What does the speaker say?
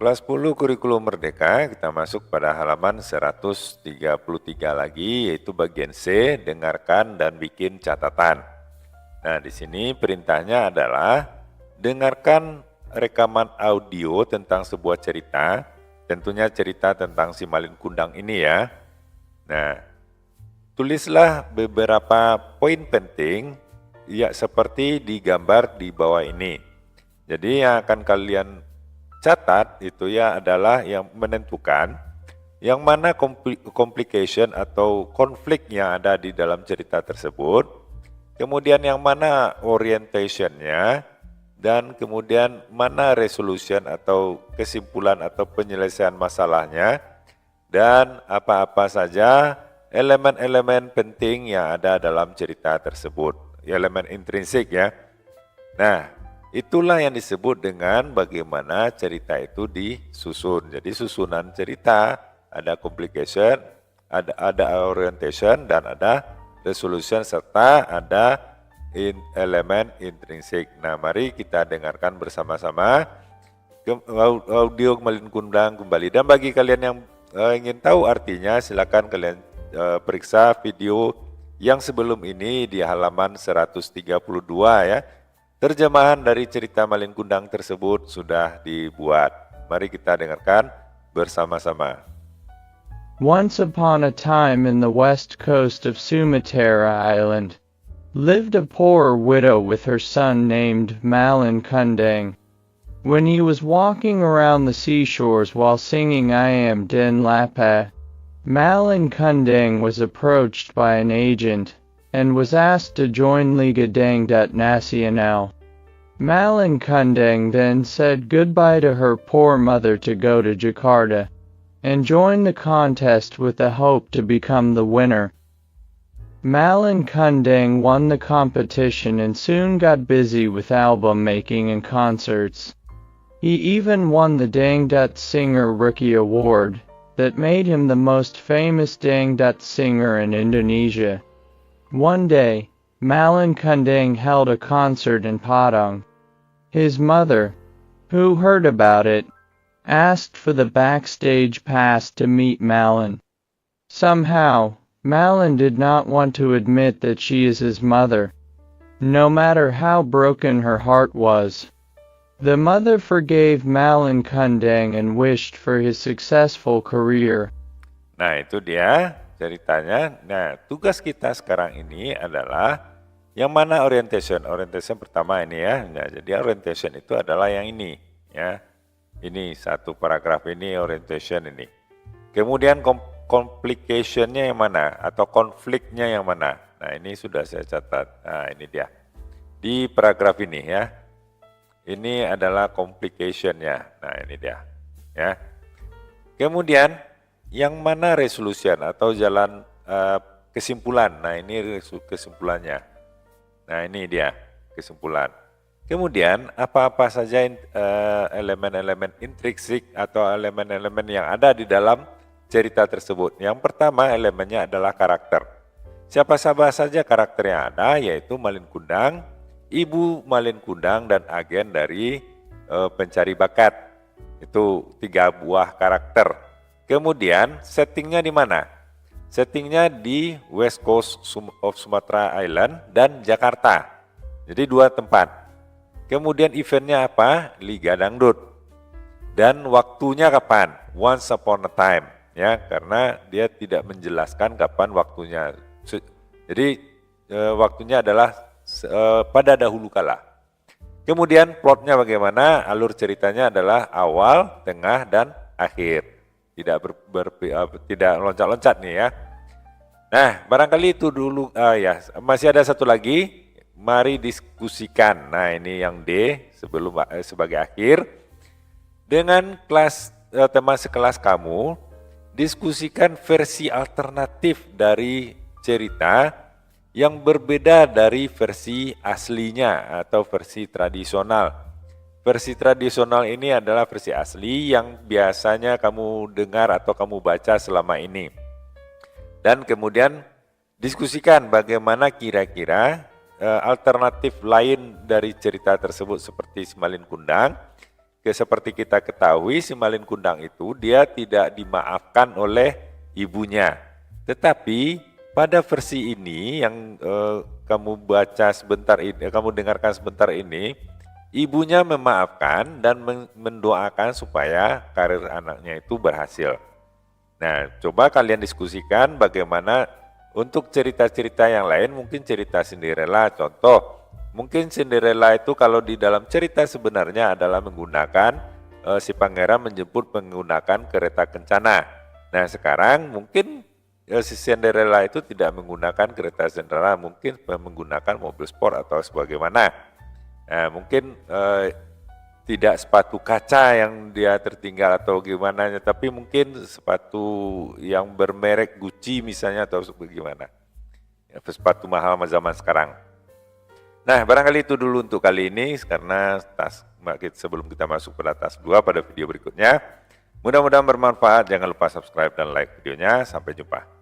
Kelas 10 Kurikulum Merdeka, kita masuk pada halaman 133 lagi, yaitu bagian C, dengarkan dan bikin catatan. Nah, di sini perintahnya adalah dengarkan rekaman audio tentang sebuah cerita, tentunya cerita tentang si Malin Kundang ini ya. Nah, tulislah beberapa poin penting ya seperti digambar di bawah ini. Jadi yang akan kalian catat itu ya adalah yang menentukan yang mana complication atau konflik yang ada di dalam cerita tersebut, kemudian yang mana orientationnya, dan kemudian mana resolution atau kesimpulan atau penyelesaian masalahnya, dan apa-apa saja elemen-elemen penting yang ada dalam cerita tersebut, elemen intrinsik ya. Nah, itulah yang disebut dengan bagaimana cerita itu disusun. Jadi susunan cerita, ada complication, ada orientation, dan ada resolution, serta ada elemen intrinsik. Nah, mari kita dengarkan bersama-sama audio Malin Kundang kembali. Dan bagi kalian yang ingin tahu artinya, silakan kalian periksa video yang sebelum ini di halaman 132 ya. Terjemahan dari cerita Malin Kundang tersebut sudah dibuat. Mari kita dengarkan bersama-sama. Once upon a time in the west coast of Sumatra Island, lived a poor widow with her son named Malin Kundang. When he was walking around the seashores while singing I Am Den Lapa, Malin Kundang was approached by an agent and was asked to join Liga Dangdut Nasional. Malin Kundang then said goodbye to her poor mother to go to Jakarta and join the contest with the hope to become the winner. Malin Kundang won the competition and soon got busy with album making and concerts. He even won the Dangdut Singer Rookie Award that made him the most famous Dangdut singer in Indonesia. One day, Malin Kundang held a concert in Padang. His mother, who heard about it, asked for the backstage pass to meet Malin. Somehow, Malin did not want to admit that she is his mother, no matter how broken her heart was. The mother forgave Malin Kundang and wished for his successful career. Nah, itu dia ceritanya. Nah, tugas kita sekarang ini adalah yang mana orientation. Orientation pertama ini ya. Nah, jadi orientation itu adalah yang ini ya. Ini satu paragraf ini orientation ini. Kemudian complication-nya yang mana atau konfliknya yang mana. Nah, ini sudah saya catat. Nah, ini dia. Di paragraf ini ya. Ini adalah complication-nya. Nah, ini dia. Ya. Kemudian yang mana resolution atau jalan kesimpulan. Nah, ini kesimpulannya. Nah, ini dia kesimpulan. Kemudian apa-apa saja elemen-elemen intrinsik atau elemen-elemen yang ada di dalam cerita tersebut. Yang pertama elemennya adalah karakter. Siapa saja karakter yang ada, yaitu Malin Kundang, ibu Malin Kundang, dan agen dari pencari bakat. Itu 3 buah karakter. Kemudian settingnya di mana? Settingnya di West Coast of Sumatra Island dan Jakarta. Jadi 2 tempat. Kemudian eventnya apa? Liga Dangdut. Dan waktunya kapan? Once upon a time. Ya, karena dia tidak menjelaskan kapan waktunya. Jadi waktunya adalah pada dahulu kala. Kemudian plotnya bagaimana? Alur ceritanya adalah awal, tengah, dan akhir. Tidak loncat-loncat nih ya. Nah, barangkali itu dulu ya. Masih ada satu lagi. Mari diskusikan. Nah, ini yang D sebagai akhir. Dengan teman sekelas kamu, diskusikan versi alternatif dari cerita yang berbeda dari versi aslinya atau versi tradisional. Versi tradisional ini adalah versi asli yang biasanya kamu dengar atau kamu baca selama ini. Dan kemudian diskusikan bagaimana kira-kira alternatif lain dari cerita tersebut seperti Malin Kundang seperti kita ketahui, si Malin Kundang itu dia tidak dimaafkan oleh ibunya. Tetapi pada versi ini yang kamu baca sebentar ini, kamu dengarkan sebentar ini, ibunya memaafkan dan mendoakan supaya karir anaknya itu berhasil. Nah, coba kalian diskusikan bagaimana untuk cerita-cerita yang lain, mungkin cerita Cinderella, contoh, mungkin Cinderella itu kalau di dalam cerita sebenarnya adalah menggunakan si pangeran menjemput menggunakan kereta kencana. Nah, sekarang mungkin si Cinderella itu tidak menggunakan kereta Cinderella, mungkin menggunakan mobil sport atau sebagaimana. Nah, mungkin tidak sepatu kaca yang dia tertinggal atau gimana, tapi mungkin sepatu yang bermerek Gucci misalnya atau bagaimana. Ya, sepatu mahal zaman sekarang. Nah, barangkali itu dulu untuk kali ini, karena sebelum kita masuk pada task 2 pada video berikutnya. Mudah-mudahan bermanfaat, jangan lupa subscribe dan like videonya. Sampai jumpa.